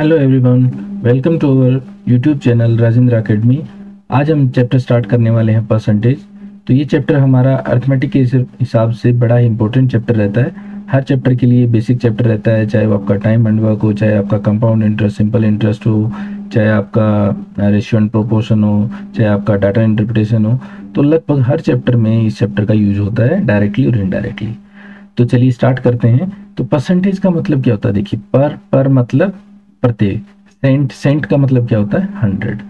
Hello everyone, welcome to our YouTube channel Rajendra academy. आज हम chapter start करने वाले हैं परसेंटेज। तो ये चैप्टर हमारा अर्थमेटिक के हिसाब से बड़ा ही इंपॉर्टेंट चैप्टर रहता है। हर चैप्टर के लिए बेसिक चैप्टर रहता है, चाहे वो आपका टाइम एंड वर्क हो, चाहे आपका कंपाउंड इंटरेस्ट, सिंपल इंटरेस्ट हो, चाहे आपका रेशियो एंड प्रोपोर्शन हो, चाहे आपका डाटा इंटरप्रिटेशन हो। तो लगभग हर चैप्टर में इस चैप्टर का यूज होता है, डायरेक्टली और इनडायरेक्टली। तो चलिए स्टार्ट करते हैं। तो परसेंटेज का मतलब क्या होता है? देखिए, पर मतलब प्रत्येक। सेंट का मतलब क्या होता है? 100।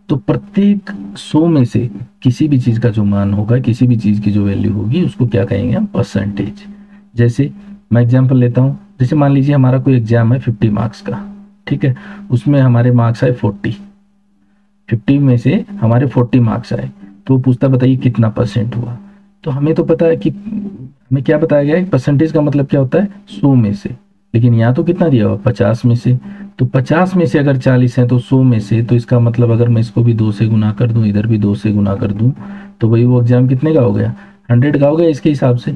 तो प्रत्येक 100 में से किसी भी चीज का जो मान होगा, किसी भी चीज की जो वैल्यू होगी, उसको क्या कहेंगे हम? परसेंटेज। जैसे मैं एग्जांपल लेता हूँ, जैसे मान लीजिए हमारा कोई एग्जाम है 50 मार्क्स का, ठीक है। उसमें हमारे मार्क्स आए 40। 50 में से हमारे 40 मार्क्स आए, तो वो पूछता बताइए कितना परसेंट हुआ। तो हमें तो पता है कि हमें क्या बताया गया है, परसेंटेज का मतलब क्या होता है? 100 में से। लेकिन यहाँ तो कितना दिया हुआ? 50 में से। तो 50 में से अगर 40 है तो 100 में से, तो इसका मतलब अगर मैं इसको भी 2 से गुना कर दूं, इधर भी 2 से गुना कर दूं, तो वही वो एग्जाम कितने का हो गया? 100 का हो गया इसके हिसाब से,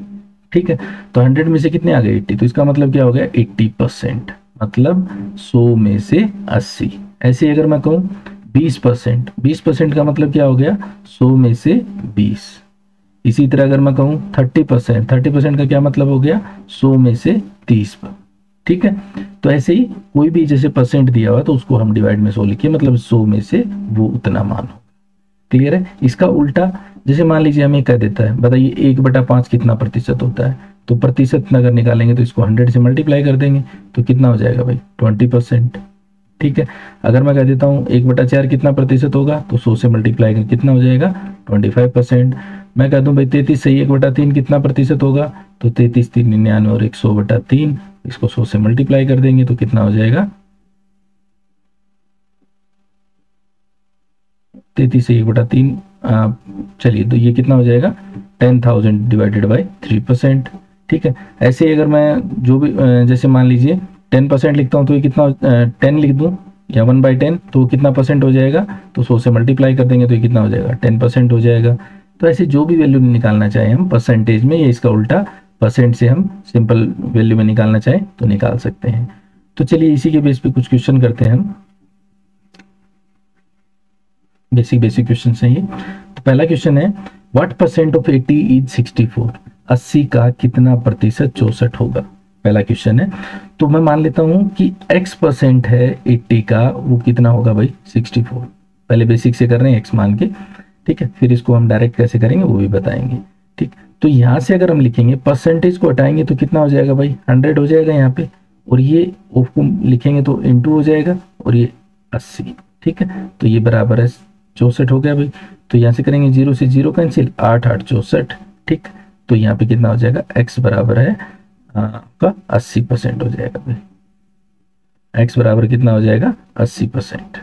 ठीक है। तो 100 में से कितने आ गए? 80। तो इसका मतलब क्या हो गया? 80%। मतलब 100 में से 80। ऐसे अगर मैं कहूँ 20%, 20% का मतलब क्या हो गया? 100 में से 20। इसी तरह अगर मैं कहूँ 30%, 30% का क्या मतलब हो गया? 100 में से 30 पर, ठीक है। तो ऐसे ही कोई भी जैसे परसेंट दिया हुआ तो उसको हम डिवाइड में 100 लिखिए, मतलब 100 में से वो उतना मान हो। क्लियर है? इसका उल्टा, जैसे मान लीजिए हमें कह देता है बताइए 1/5 कितना प्रतिशत होता है। तो प्रतिशत अगर निकालेंगे तो इसको 100 से मल्टीप्लाई कर देंगे, तो कितना हो जाएगा भाई? 20%, ठीक है। अगर मैं कह देता हूँ 1/4 कितना प्रतिशत होगा, तो 100 से मल्टीप्लाई कर कितना हो जाएगा? 25%। मैं कह दूं भाई 33 सही 1/3 कितना प्रतिशत होगा, तो 33 3 99 और 100/3, इसको 100 से मल्टीप्लाई कर देंगे तो कितना हो जाएगा? 33 से 1/3, चलिए तो ये कितना हो जाएगा? 10,000 डिवाइडेड बाई 3%, ठीक है। ऐसे ही अगर मैं जो भी जैसे मान लीजिए 10% लिखता हूँ, तो ये कितना 10 लिख दूँ या 1/10, तो कितना परसेंट हो जाएगा? तो 100 से मल्टीप्लाई कर देंगे तो ये कितना हो जाएगा? 10% हो जाएगा। तो ऐसे जो भी वैल्यू निकालना चाहें हम परसेंटेज में, या इसका उल्टा परसेंट से हम सिंपल वैल्यू में निकालना चाहें तो निकाल सकते हैं। तो चलिए इसी के बेस पे कुछ क्वेश्चन करते हैं हम। बेसिक क्वेश्चन है ये। तो पहला क्वेश्चन है, व्हाट परसेंट ऑफ 80 इज 64? 80 का कितना प्रतिशत 64 होगा? पहला क्वेश्चन है। तो मैं मान लेता हूं कि x परसेंट है 80 का, वो कितना होगा भाई? 64। पहले बेसिक से कर रहे हैं x मान के, ठीक है। फिर इसको हम डायरेक्ट कैसे करेंगे वो भी बताएंगे, ठीक। तो यहां से अगर हम लिखेंगे परसेंटेज को हटाएंगे तो कितना हो जाएगा भाई? 100 हो जाएगा यहाँ पे, और ये ऑफ को लिखेंगे तो इनटू हो जाएगा, और ये 80, ठीक है। तो ये बराबर है 64 हो गया भाई। तो यहाँ से करेंगे 0 से 0 कैंसिल, 8 8 64, ठीक। तो यहाँ पे कितना हो जाएगा? x बराबर है आपका 80% हो जाएगा भाई। x बराबर कितना हो जाएगा? 80%,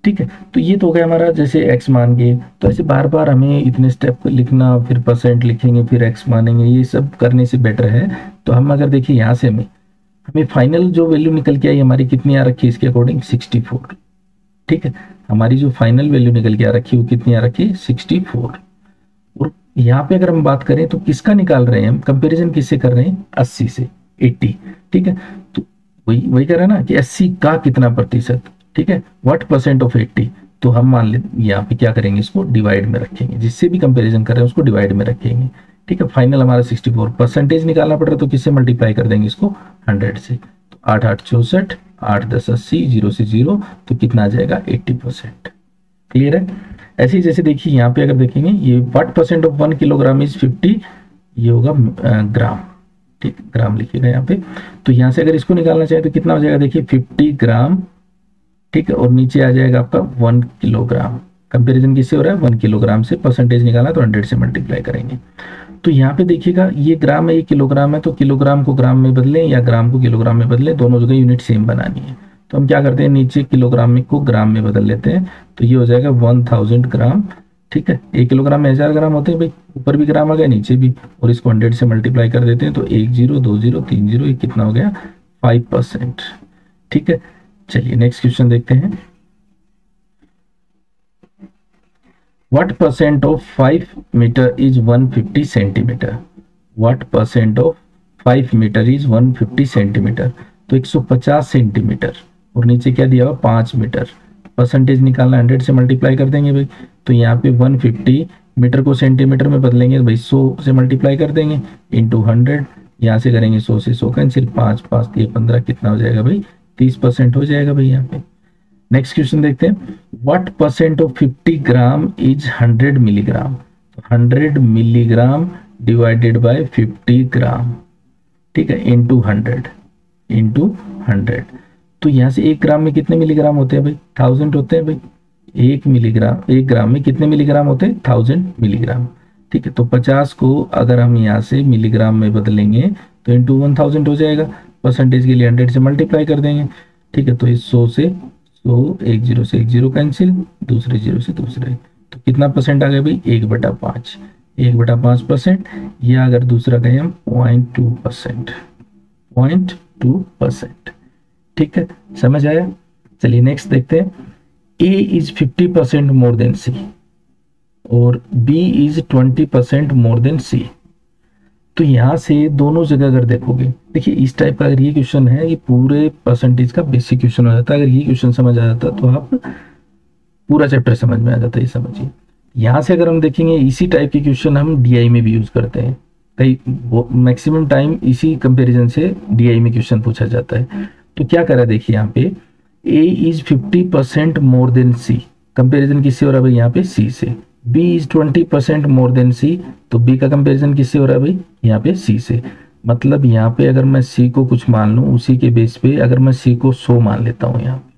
ठीक है। तो ये तो हो गया हमारा जैसे x मान के। तो ऐसे बार बार हमें इतने स्टेप लिखना, फिर परसेंट लिखेंगे, फिर x मानेंगे, ये सब करने से बेटर है। तो हम अगर देखिए यहाँ से हमें फाइनल जो वैल्यू निकल के आई हमारी कितनी आ रखी है इसके अकॉर्डिंग? 64, ठीक है। हमारी जो फाइनल वैल्यू निकल के आ रखी है वो कितनी आ रखी है? 64। और यहाँ पे अगर हम बात करें तो किसका निकाल रहे हैं हम? कंपैरिजन किससे कर रहे हैं? 80 से 80, ठीक है। तो वही वही कह रहा है ना कि 80 का कितना प्रतिशत, ठीक है। What percent of 80? तो हम मान ले यहाँ पे क्या करेंगे, इसको डिवाइड में रखेंगे, जिससे भी कंपेरिजन कर रहे हैं उसको डिवाइड में रखेंगे, ठीक है। फाइनल हमारा 64, परसेंटेज निकालना पड़ रहा है तो किससे मल्टीप्लाई कर देंगे इसको? 100 से। तो 8 8 64, 8 10 80, 0 से 0, तो कितना आ जाएगा? 80%। क्लियर है? ऐसे ही जैसे देखिए यहाँ पे अगर देखेंगे, ये what percent of 1 kilogram is 50, ये होगा ग्राम, ठीक, ग्राम लिखिएगा यहाँ पे। तो यहाँ से अगर इसको निकालना चाहे तो कितना हो जाएगा? देखिए 50 ग्राम, ठीक है, और नीचे आ जाएगा आपका 1 किलोग्राम। कंपैरिजन किससे हो रहा है? 1 किलोग्राम से। परसेंटेज निकालना तो 100 से मल्टीप्लाई करेंगे। तो यहाँ पे देखिएगा ये ग्राम है, ये किलोग्राम है, तो किलोग्राम को ग्राम में बदलें या ग्राम को किलोग्राम में बदलें, दोनों जगह यूनिट सेम बनानी है। तो हम क्या करते हैं, नीचे किलोग्राम में को ग्राम में बदल लेते हैं, तो ये हो जाएगा 1000 ग्राम, ठीक है। 1 किलोग्राम में 1000 ग्राम होते हैं भाई, ऊपर भी ग्राम आ गया नीचे भी, और इसको 100 से मल्टीप्लाई कर देते हैं तो 1 0 2 0 3 0, ये कितना हो गया? 5%, ठीक है। चलिए नेक्स्ट क्वेश्चन देखते हैं। What percent of 5 meter is 150 centimetre? What percent of 5 metre is 150 centimetre? तो 150 सेंटीमीटर और नीचे क्या दिया हुआ 5 मीटर। परसेंटेज निकालना 100 से मल्टीप्लाई कर देंगे भाई, तो यहाँ पे 150 मीटर को सेंटीमीटर में बदलेंगे भाई 100 से मल्टीप्लाई कर देंगे इंटू 100, यहाँ से करेंगे 100 से 100 कैंसिल, 5 5 ये 15 कितना हो जाएगा भाई 30% हो जाएगा भाई यहाँ पे। नेक्स्ट क्वेश्चन देखते हैं, what percent of 50 gram is 100 milligram. 100 milligram divided by 50 ग्राम, ठीक है, इंटू 100। तो यहाँ से 1 ग्राम में कितने मिलीग्राम होते हैं भाई 1000 होते हैं भाई। 1 ग्राम में कितने मिलीग्राम होते हैं 1000 मिलीग्राम, ठीक है। तो 50 को अगर हम यहाँ से मिलीग्राम में बदलेंगे तो इंटू 1000 हो जाएगा। परसेंटेज के लिए 100 से मल्टीप्लाई कर देंगे, ठीक है। तो इस 100 से 100, एक 0 से 1 0 कैंसिल, दूसरे 0 से दूसरे, तो कितना परसेंट आ गया भाई 1/5, 1/5%। या अगर दूसरा कहें हम 0.2%, 0.2%, ठीक है, समझ आया। चलिए नेक्स्ट देखते हैं, A is 50% more than C और B is 20% more than C। तो यहां से दोनों जगह अगर देखोगे, देखिए इस टाइप का अगर ये क्वेश्चन है, ये पूरे परसेंटेज का बेसिक क्वेश्चन हो जाता है। अगर ये क्वेश्चन समझ आ जाता तो आप पूरा चैप्टर समझ में आ जाता है, ये समझिए। यहाँ से अगर हम देखेंगे इसी टाइप के क्वेश्चन हम DI में भी यूज करते हैं, कई मैक्सिमम टाइम इसी कंपैरिजन से DI में क्वेश्चन पूछा जाता है। तो क्या करा देखिए यहाँ पे A is 50% more than C, comparison किससे हो रहा है भाई यहाँ पे C से। B is 20% more than C, तो B का कंपैरिजन किससे हो रहा है भाई यहाँ पे C से। मतलब यहाँ पे अगर मैं C को कुछ मान लूँ, उसी के बेस पे अगर मैं C को 100 मान लेता हूँ यहाँ पे,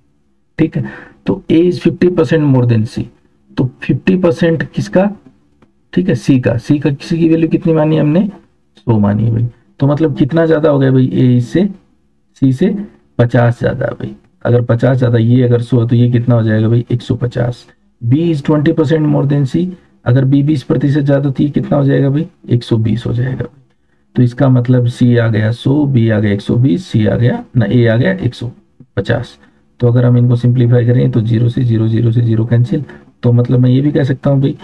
ठीक है। तो A is 50% more than C, तो 50% किसका, ठीक है, C का किसी की वैल्यू कितनी मानी है हमने 100 मानी है भाई। तो मतलब कितना ज्यादा हो गया भाई A इससे C से 50 ज्यादा भाई। अगर 50 ज्यादा, ये अगर 100 तो ये कितना हो जाएगा भाई 150। B is 20% more than C, अगर B 20% ज्यादा तो ये कितना हो जाएगा भाई 120 हो जाएगा भाई। तो इसका मतलब C आ गया 100, B आ गया 120, C आ गया ना A आ गया 150। तो अगर हम इनको सिंप्लीफाई करें तो 0 से 0, 0 से 0 कैंसिल। तो मतलब मैं ये भी कह सकता हूँ भाई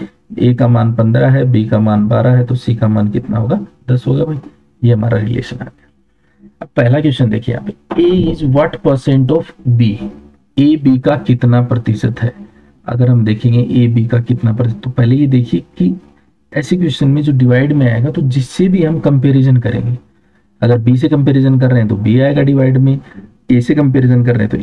A का मान 15 है, B का मान 12 है, तो C का मान कितना होगा 10 होगा भाई। ये हमारा रिलेशन आ गया। अब पहला क्वेश्चन देखिए यहाँ पे, A is what percent of B, A B का कितना प्रतिशत है। अगर हम देखेंगे A B का कितना प्रतिशत, तो पहले ये देखिए कि ऐसे क्वेश्चन में जो डिवाइड में आएगा तो जिससे भी हम कंपैरिजन करेंगे, अगर B से कंपैरिजन कर रहे हैं तो B आएगा डिवाइड में, A से कंपैरिजन कर रहे हैं तो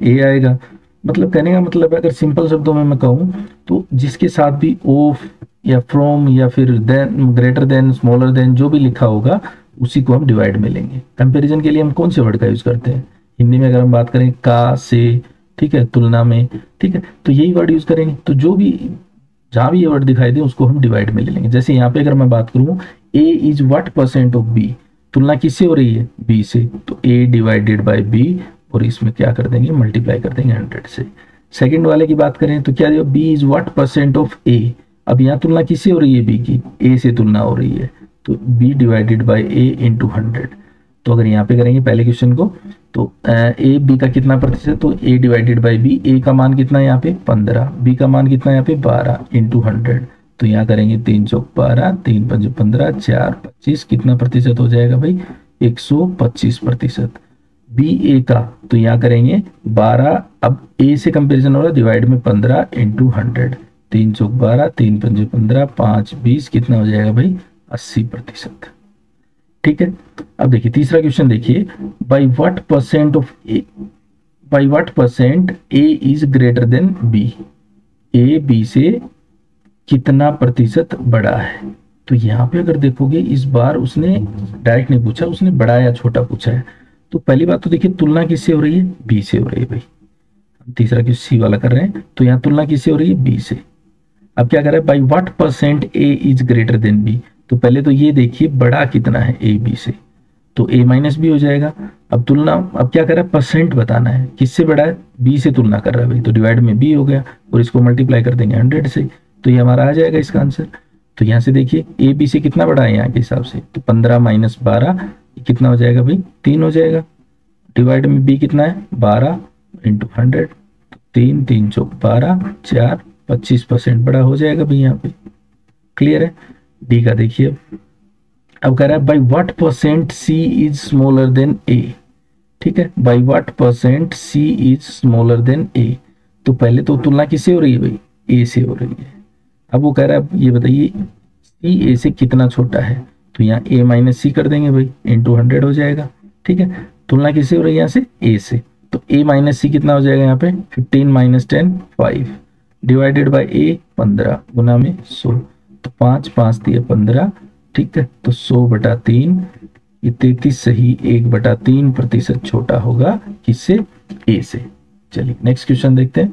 A आएगा। मतलब कहने का मतलब अगर सिंपल शब्दों में मैं कहूँ तो जिसके साथ भी ऑफ या फ्रॉम या फिर than, greater than, smaller than जो भी लिखा होगा उसी को हम डिवाइड में लेंगे। कंपैरिजन के लिए हम कौन से वर्ड का यूज करते हैं, हिंदी में अगर हम बात करें का, से, ठीक है, तुलना में, ठीक है, तो यही वर्ड यूज करेंगे। तो जो भी जहां भी ये वर्ड दिखाई दे उसको हम डिवाइड में ले लेंगे। जैसे यहाँ पे अगर मैं बात करूँ A is what percent of B, तुलना किससे हो रही है B से, तो A डिवाइडेड बाय B, और इसमें क्या कर देंगे मल्टीप्लाई कर देंगे 100 से। सेकंड वाले की बात करें तो क्या दिया B is what percent of A, अब यहाँ तुलना किससे हो रही है B की, A से तुलना हो रही है, तो B divided by A into 100। तो अगर यहाँ पे करेंगे पहले क्वेश्चन को तो A B का कितना प्रतिशत, तो A divided by B, A का मान कितना है यहाँ पे 15, B का मान कितना है यहाँ पे 12 इंटू 100। तो यहाँ करेंगे 3 चौक 12, 3 पंच 15, 4 25, कितना प्रतिशत हो जाएगा भाई 125%। B A का तो यहाँ करेंगे 12, अब A से कंपेरिजन हो रहा है डिवाइड में 15 इंटू 100, 3 चौक 12, 3 पंच 15, 5 20, कितना हो जाएगा भाई 80%। ठीक है। अब देखिए तीसरा क्वेश्चन देखिए, by what percent of A, by what percent A is greater than B, A B से कितना प्रतिशत बड़ा है। तो यहाँ पे अगर देखोगे इस बार उसने डायरेक्ट नहीं पूछा, उसने बड़ा या छोटा पूछा है। तो पहली बात तो देखिए तुलना किससे हो रही है, बी से हो रही है भाई। तीसरा क्वेश्चन सी वाला कर रहे हैं, तो यहाँ तुलना किससे हो रही है, बी से। अब क्या कर रहा है, by what percent A is greater than B, तो पहले तो ये देखिए बड़ा कितना है ए बी से, तो a माइनस बी हो जाएगा। अब तुलना, अब क्या कर रहा है, परसेंट बताना है, किससे बड़ा है, b से तुलना कर रहा है भाई, तो डिवाइड में b हो गया और इसको मल्टीप्लाई कर देंगे 100 से, तो ये हमारा आ जाएगा इसका आंसर। तो यहाँ से देखिए a b से कितना बड़ा है यहाँ के हिसाब से, तो 15 माइनस 12 कितना हो जाएगा भाई 3 हो जाएगा, डिवाइड में b कितना है 12 इंटू 100, 3 3 चौक 12, 4 25% बड़ा हो जाएगा भाई यहाँ पे। क्लियर है। डी का देखिए, अब कह रहा है by what percent c is smaller than a, ठीक है, by what percent c is smaller than a. तो पहले तो तुलना किससे हो रही है भाई, ए से हो रही है। अब वो कह रहा है ये बताइए सी ए से कितना छोटा है, तो यहाँ ए माइनस सी कर देंगे भाई, इंटू 100 हो जाएगा। ठीक है, तुलना किससे हो रही है यहाँ से, ए से, तो ए माइनस सी कितना हो जाएगा यहाँ पे 15 माइनस 10 5 डिवाइडेड बाई ए 15 गुना में 100, तो 5 5 दिए 15। ठीक है, तो 100/3, ये 33 सही 1/3% छोटा होगा किससे, ए से। चलिए नेक्स्ट क्वेश्चन देखते हैं।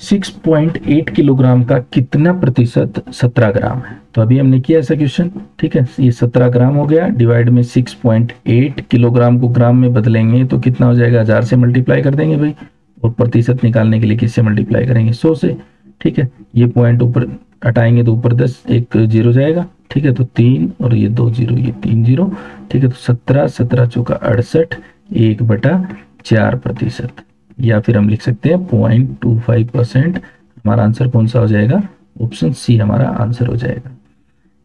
6.8 किलोग्राम का कितना प्रतिशत 17 ग्राम है। तो अभी हमने किया ऐसा क्वेश्चन। ठीक है, ये 17 ग्राम हो गया, डिवाइड में 6.8 किलोग्राम को ग्राम में बदलेंगे तो कितना हो जाएगा, 1000 से मल्टीप्लाई कर देंगे भाई, और प्रतिशत निकालने के लिए किससे मल्टीप्लाई करेंगे, 100 से। ठीक है, ये पॉइंट ऊपर हटाएंगे तो ऊपर 10 एक 0 जाएगा। ठीक है, तो 3 और ये 2 0, ये 3 0। ठीक है, तो 17 17 चौका 68, 1/4%, या फिर हम लिख सकते हैं 0.25%। हमारा आंसर कौन सा हो जाएगा, ऑप्शन सी हमारा आंसर हो जाएगा।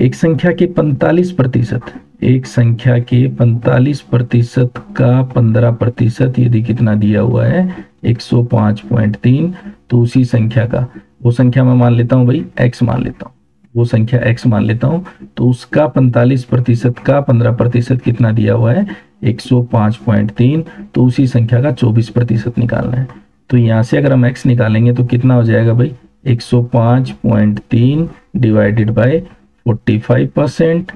एक संख्या के 45%, एक संख्या के 45% का 15% यदि कितना दिया हुआ है 105.3, तो उसी संख्या का, वो संख्या मैं मान लेता हूं भाई x मान लेता हूं, वो संख्या x मान लेता हूं, तो उसका 45% का 15% कितना दिया हुआ है 105.3, तो उसी संख्या का 24% निकालना है। तो यहाँ से अगर हम x निकालेंगे तो कितना हो जाएगा भाई 105.3 डिवाइडेड बाय 45%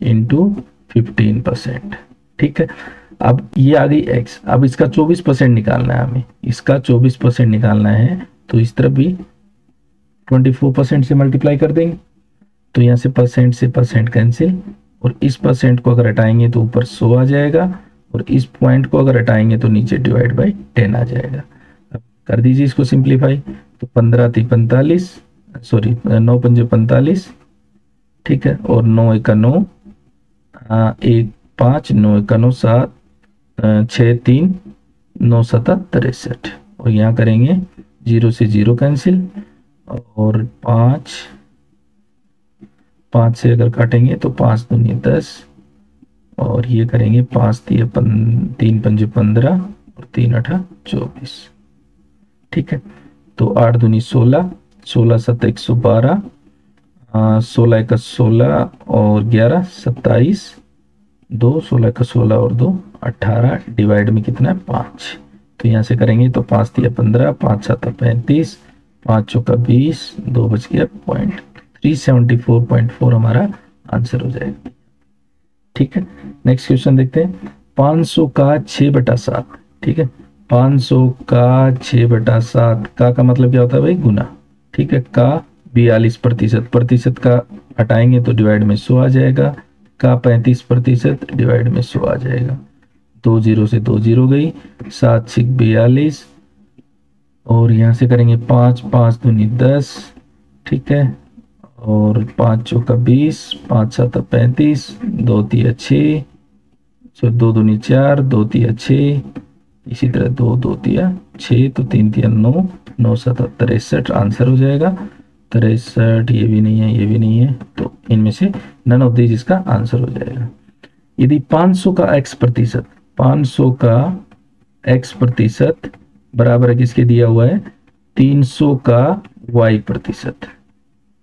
इंटू 15%। ठीक है, अब ये आ गई x, अब इसका 24% निकालना है हमें, इसका 24% निकालना है, तो इस तरफ भी 24% से मल्टीप्लाई कर देंगे, तो यहाँ से परसेंट से परसेंट कैंसिल, और इस परसेंट को अगर हटाएंगे तो ऊपर 100 आ जाएगा, और इस पॉइंट को अगर हटाएंगे तो नीचे डिवाइड बाई 10 आ जाएगा। अब कर दीजिए इसको सिंप्लीफाई, तो 15 3 45, सॉरी 9 5 45। ठीक है, और 9 1 9, 1 5, 9 1 9 7, 6 3, 9 7 63, और यहाँ करेंगे 0 से 0 कैंसिल, और 5 से अगर काटेंगे तो 5 दूनी 10, और ये करेंगे 5 3 5 15, और 3 8 24। ठीक है, तो 8 दूनी 16, 16 7 112, 16 1 16, और 11 27, 2 16 1 16 और 2 18, डिवाइड में कितना है 5। तो यहाँ से करेंगे तो 5 3 15, 5 7 35, 5 चौका 20, 2 बच गया पॉइंट, 374.4 हमारा आंसर हो जाएगा। ठीक है, नेक्स्ट क्वेश्चन देखते हैं। 500 का 6/7। ठीक है, 500 का 6/7, का मतलब क्या होता है भाई, गुना। ठीक है, का 42%, प्रतिशत का हटाएंगे तो डिवाइड में 100 आ जाएगा, का 35% डिवाइड में 100 आ जाएगा, 2 0 से 2 0 गई, 7 6 42, और यहाँ से करेंगे 5 5 दूनी 10। ठीक है, और 5 चौका 20, 5 7 35, 2 3 6, 2 दूनी 4, 2 3 6, इसी तरह 2 2 3 6, तो 3 3 9, 9 7 63 आंसर हो जाएगा। 63, ये भी नहीं है, ये भी नहीं है, तो इनमें से नन ऑफ दीज इसका आंसर हो जाएगा। यदि 500 का x%, 500 का x% बराबर है किसके दिया हुआ है 300 का y%।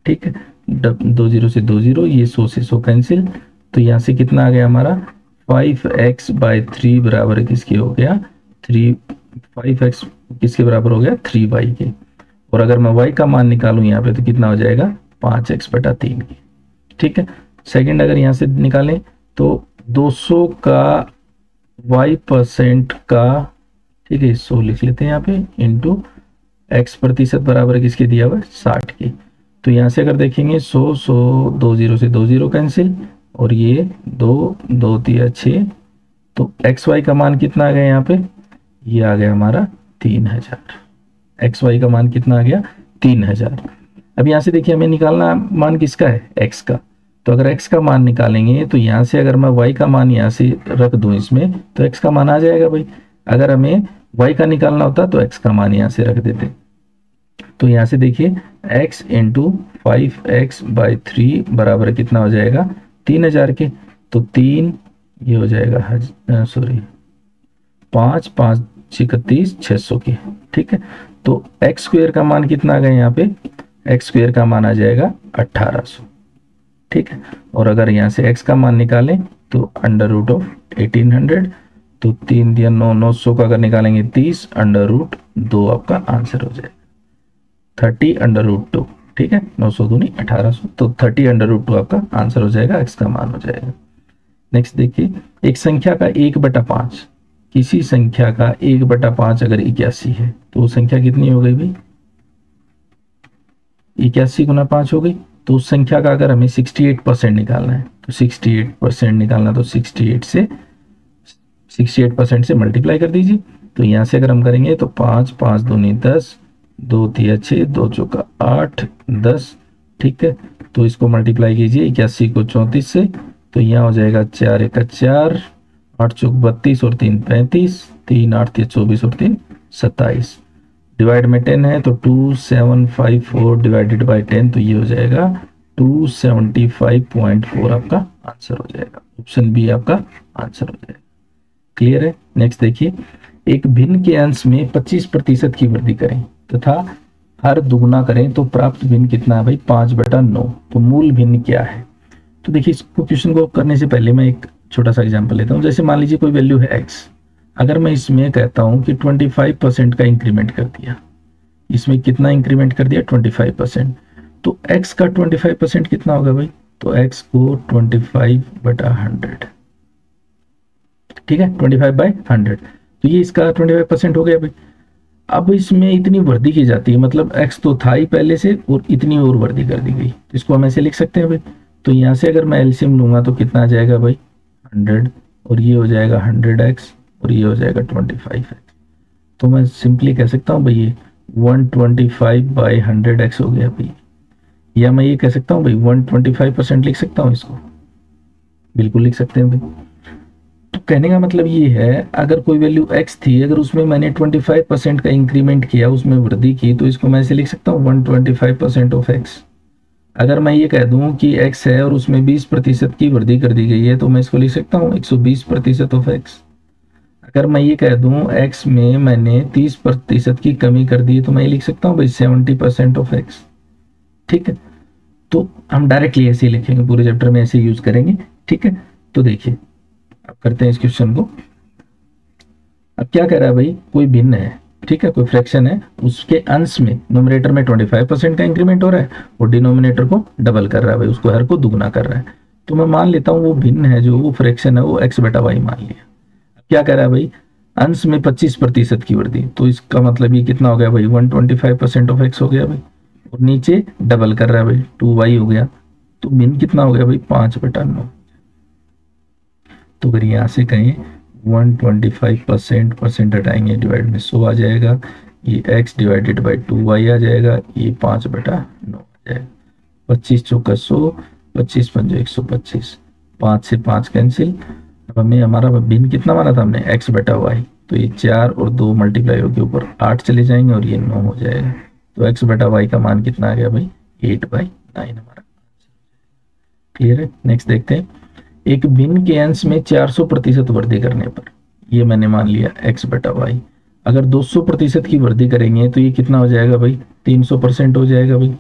ठीक है, 2 0 से 2 0, ये 100 से 100 कैंसिल, तो यहाँ से कितना आ गया हमारा 5x/3 बराबर है किसके हो गया 5x किसके बराबर हो गया 3y के, और अगर मैं y का मान निकालूं यहाँ पे तो कितना हो जाएगा 5x/3 की। ठीक है, सेकंड अगर यहाँ से निकालें तो 200 का y% का, ठीक है 100 लिख लेते हैं यहाँ पे, इंटू x% बराबर है किसके दिया हुआ है 60 की। तो यहाँ से अगर देखेंगे 100 100, 2 0 से 2 0 कैंसिल, और ये 2 2 3 6, तो xy का मान कितना आ गया यहाँ पे, ये आ गया हमारा 3000। xy का मान कितना आ गया 3000। अब यहाँ से देखिए हमें निकालना मान किसका है x का, तो अगर x का मान निकालेंगे तो यहाँ से अगर मैं y का मान यहाँ से रख दूं इसमें तो x का मान आ जाएगा भाई। अगर हमें y का निकालना होता तो x का मान यहाँ से रख देते, तो यहाँ से देखिए x इंटू 5x/3 बराबर कितना हो जाएगा 3000 के, तो 3 ये हो जाएगा सॉरी 5 5 31 600 की, ठीक है। तो एक्स स्क्वेयर का मान कितना आ गया यहाँ पे, एक्स स्क्वेयर का मान आ जाएगा 1800, ठीक है। और अगर यहाँ से x का मान निकालें तो अंडर रूट ऑफ 1800, तो 3 दिया 9, 900 का अगर निकालेंगे 30, अंडर रूट 2 आपका आंसर हो जाएगा 30 अंडर रूट 2, ठीक है। 900 दूनी 1800, तो 30 अंडर रूट 2 आपका आंसर हो जाएगा, x का मान हो जाएगा। नेक्स्ट देखिए, एक संख्या का 1/5, किसी संख्या का 1/5 अगर 81 है तो वो संख्या कितनी हो गई भाई, 81 गुना 5 हो गई। तो उस संख्या का अगर हमें 68% निकालना है, तो 68% निकालना, तो 68% से मल्टीप्लाई कर दीजिए। तो यहाँ से अगर हम करेंगे तो 5 5 दूनी 10, 2 तिया 6, 2 चौका 8, 10, ठीक है। तो इसको मल्टीप्लाई कीजिए 81 को 34 से, तो यहाँ हो जाएगा 4 1 4, 8 चौक 32 और 3 35, 3 8 24 और 3 27, डिवाइड में 10 है तो 2754 डिवाइडेड बाई 10, तो ये हो जाएगा 275.4 आपका आंसर हो जाएगा। ऑप्शन बी आपका आंसर हो जाएगा। क्लियर है। नेक्स्ट देखिए, एक भिन्न के अंश में 25% की वृद्धि करें तथा हर दुगुना करें तो प्राप्त भिन्न कितना है भाई, 5/9। तो मूल भिन्न क्या है। तो देखिए, इसको क्वेश्चन को करने से पहले मैं एक छोटा सा एग्जांपल लेता हूँ। जैसे मान लीजिए कोई वैल्यू है x, अगर मैं इसमें कहता हूं कि 25% का इंक्रीमेंट कर दिया, इसमें कितना इंक्रीमेंट कर दिया 25%, तो x का 25% कितना होगा भाई, तो x को 25/100, ठीक है, 25/100, तो ये इसका 25% हो गया भाई। अब इसमें इतनी वृद्धि की जाती है, मतलब x तो था ही पहले से और इतनी और वृद्धि कर दी गई, तो इसको हम ऐसे लिख सकते हैं भाई। तो यहाँ से अगर मैं एलसीएम लूंगा तो कितना आ जाएगा भाई 100, और ये हो जाएगा 100x, और ये हो जाएगा 25x। तो मैं सिंपली कह सकता हूँ भाई ये 125/100x हो गया भाई, या मैं ये कह सकता हूँ भाई 125% लिख सकता हूँ इसको, बिल्कुल लिख सकते हैं भाई। तो कहने का मतलब ये है, अगर कोई वैल्यू x थी, अगर उसमें मैंने 25% का इंक्रीमेंट किया, उसमें वृद्धि की, तो इसको मैं ऐसे लिख सकता हूँ 125% ऑफ x। अगर मैं ये कह दूं कि x है और उसमें 20% की वृद्धि कर दी गई है, तो मैं इसको लिख सकता हूँ 120% ऑफ x। अगर मैं ये कह दूं x में मैंने 30% की कमी कर दी है, तो मैं ये लिख सकता हूँ भाई 70% ऑफ x, ठीक है। तो हम डायरेक्टली ऐसे ही लिखेंगे, पूरे चैप्टर में ऐसे यूज करेंगे, ठीक है। तो देखिए, अब करते हैं इस क्वेश्चन को। अब क्या कह रहा है भाई, कोई भिन्न है, ठीक है, कोई फ्रैक्शन है, उसके अंश में नोमिनेटर में 25% का इंक्रीमेंट हो रहा है और डिनोमिनेटर को डबल कर रहा है भाई, उसको हर को दुगना कर रहा है। तो मैं मान लेता हूँ वो भिन्न है, जो वो फ्रैक्शन है वो x/y मान लिया। क्या कह रहा है भाई, अंश में 25% की वृद्धि, तो इसका मतलब ये कितना हो गया भाई 125% ऑफ x हो गया भाई, और नीचे डबल कर रहा है भाई 2y हो गया, तो भिन्न कितना हो गया भाई 5/9। तो अगर यहाँ से कहें 125% परसेंट हटाएंगे, डिवाइड में 100 आ जाएगा, ये x डिवाइडेड बाई 2y आ जाएगा, ये 5/9 आ जाएगा। 25 चौका 100, 25 पंजे 125, 5 से 5 कैंसिल। अब हमें हमारा भिन्न कितना माना था हमने x/y, तो ये 4 और 2 मल्टीप्लाई होकर ऊपर 8 चले जाएंगे और ये 9 हो जाएगा। तो x/y का मान कितना आ गया भाई 8/9 हमारा। क्लियर है। नेक्स्ट देखते हैं, एक भिन्न के अंश में 400% वृद्धि करने पर, ये मैंने मान लिया x/y, अगर 200% की वृद्धि करेंगे तो ये कितना हो जाएगा भाई 300% हो जाएगा भाई,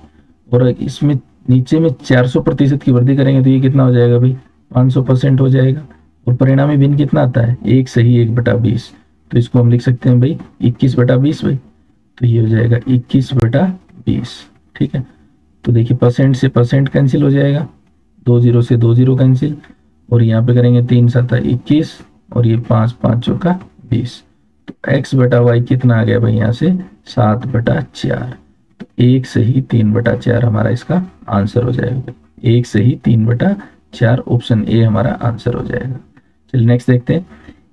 और इसमें नीचे में 400% की वृद्धि करेंगे तो ये कितना हो जाएगा भाई 500% हो जाएगा, और परिणामी भिन्न कितना आता है 1 सही 1/20, तो इसको हम लिख सकते हैं भाई 21/20 भाई, तो ये हो जाएगा 21/20, ठीक है। तो देखिए परसेंट से परसेंट कैंसिल हो जाएगा, 2 0 से 2 0 कैंसिल, और यहाँ पे करेंगे 3 7 21 और ये 5 5 चौका 20, तो x/y कितना आ गया भाई यहाँ से 7/4, तो 1 सही 3/4 हमारा इसका आंसर हो जाएगा। 1 सही 3/4, ऑप्शन ए हमारा आंसर हो जाएगा। चलिए नेक्स्ट देखते हैं,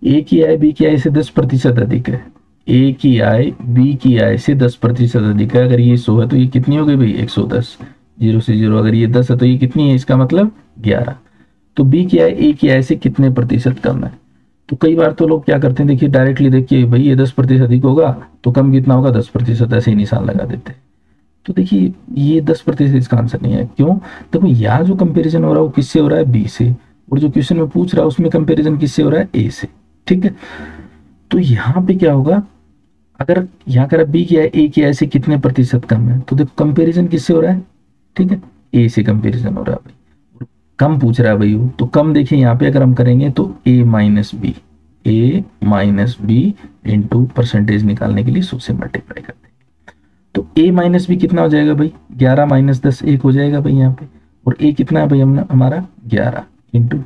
ए की आय बी की आय से 10% अधिक है, ए की आय बी की आय से 10% अधिक है, अगर ये 100 है तो ये कितनी हो गई भाई 110, 0 से 0, अगर ये 10 है तो ये कितनी है, इसका मतलब 11। तो बी की आय ए की आय से कितने प्रतिशत कम है। तो कई बार तो लोग क्या करते हैं, देखिए डायरेक्टली देखिए भाई ये 10% अधिक होगा तो कम कितना होगा 10%, ऐसे ही निशान लगा देते हैं। तो देखिए ये 10% इसका आंसर नहीं है, क्यों, देखो यहाँ जो कंपैरिजन हो रहा है वो किससे हो रहा है, बी से, और जो क्वेश्चन में पूछ रहा है उसमें कंपैरिजन किससे हो रहा है, ए से। ठीक है, तो यहाँ पे क्या होगा, अगर यहाँ कर बी किया है, ए किया है, से कितने प्रतिशत कम है, तो देखो कंपैरिजन किससे हो रहा है, ठीक है, ए से कंपैरिजन हो रहा है भाई, कम पूछ रहा है भाई वो, तो कम देखिए यहाँ पे अगर हम करेंगे तो ए माइनस बी इंटू परसेंटेज निकालने के लिए 100 से मल्टीप्लाई करते हैं, तो ए माइनस बी कितना हो जाएगा भाई, 11 माइनस 10 1 हो जाएगा भाई यहाँ पे, और ए कितना है भाई हमारा 11 इंटू 100,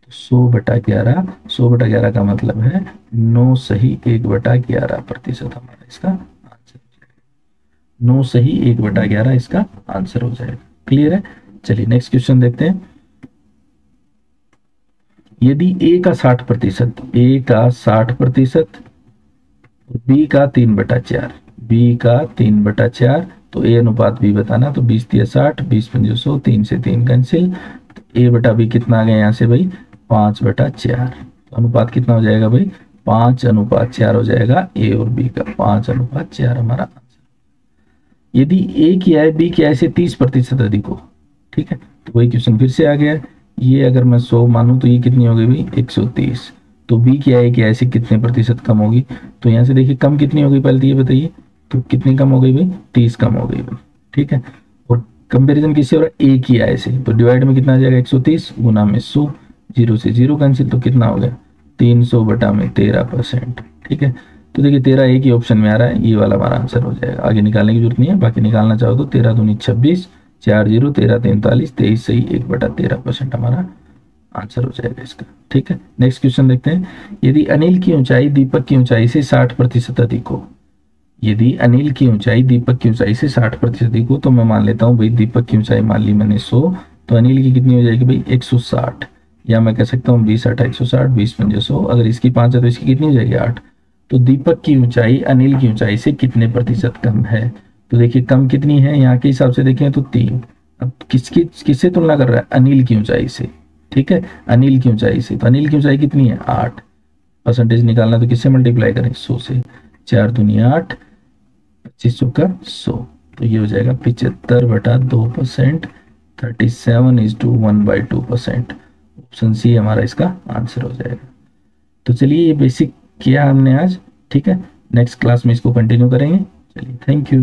तो 100/11, 100/11 का मतलब है 9 सही 1/11% हमारा इसका आंसर हो जाएगा, 9 सही 1/11 इसका आंसर हो जाएगा। क्लियर है, चलिए नेक्स्ट क्वेश्चन देखते हैं। यदि ए का 60%, ए का 60%, बी का 3/4, बी का 3/4, तो ए अनुपात बी बताना, तो 20 × 60, 20 × 100, 3 से 3 कैंसिल, तो ए बटा बी कितना आ गया यहाँ से भाई 5/4, तो अनुपात कितना हो जाएगा भाई 5:4 हो जाएगा ए और बी का, 5:4 हमारा आंसर। यदि ए किया है बी किया है से 30% अधिक हो, ठीक है, तो वही क्वेश्चन फिर से आ गया, ये अगर मैं 100 मानूं तो ये कितनी हो गई भाई 130, तो बी क्या है कि ऐसे कितने प्रतिशत कम होगी, तो यहाँ से देखिए कम कितनी हो गई पहले तो ये बताइए, तो कितनी कम हो गई भाई 30 कम हो गई भाई। ठीक है, और कंपैरिजन किससे हो रहा है, ए की आई से, तो डिवाइड में कितना आ जाएगा 130 गुना में 100, 0 से 0 कैंसिल, तो कितना हो गया 300/13%। ठीक है, तो देखिए 13 एक ही ऑप्शन में आ रहा है, ये वाला हमारा आंसर हो जाएगा, आगे निकालने की जरूरत नहीं है, बाकी निकालना चाहो तो 13 दूनी 26, 4 0 13 43, 23 सही 1/13% हमारा आंसर हो जाएगा इसका। ठीक है, नेक्स्ट क्वेश्चन देखते हैं। यदि अनिल की ऊंचाई दीपक की ऊंचाई से 60% अधिक हो, यदि अनिल की ऊंचाई दीपक की ऊंचाई से 60% अधिक हो, तो मैं मान लेता हूं भाई दीपक की ऊंचाई मान ली मैंने 100, तो अनिल की कितनी हो जाएगी भाई 160, या मैं कह सकता हूँ 20 × 8 160, 20 × 100, अगर इसकी 5 है तो इसकी कितनी हो जाएगी 8, तो दीपक की ऊंचाई अनिल की ऊंचाई से कितने प्रतिशत कम है, तो देखिए कम कितनी है यहाँ के हिसाब से देखें तो 3, अब किससे तुलना कर रहा है, अनिल की ऊंचाई से। ठीक है, अनिल की ऊंचाई से, तो अनिल की ऊंचाई कितनी है 8, परसेंटेज निकालना तो किससे मल्टीप्लाई करें 100 से, 4 दूनी 8, 25 चौका 100, तो ये हो जाएगा 75/2%, 37:1/2%, ऑप्शन सी हमारा इसका आंसर हो जाएगा। तो चलिए ये बेसिक किया हमने आज, ठीक है, नेक्स्ट क्लास में इसको कंटिन्यू करेंगे। चलिए थैंक यू।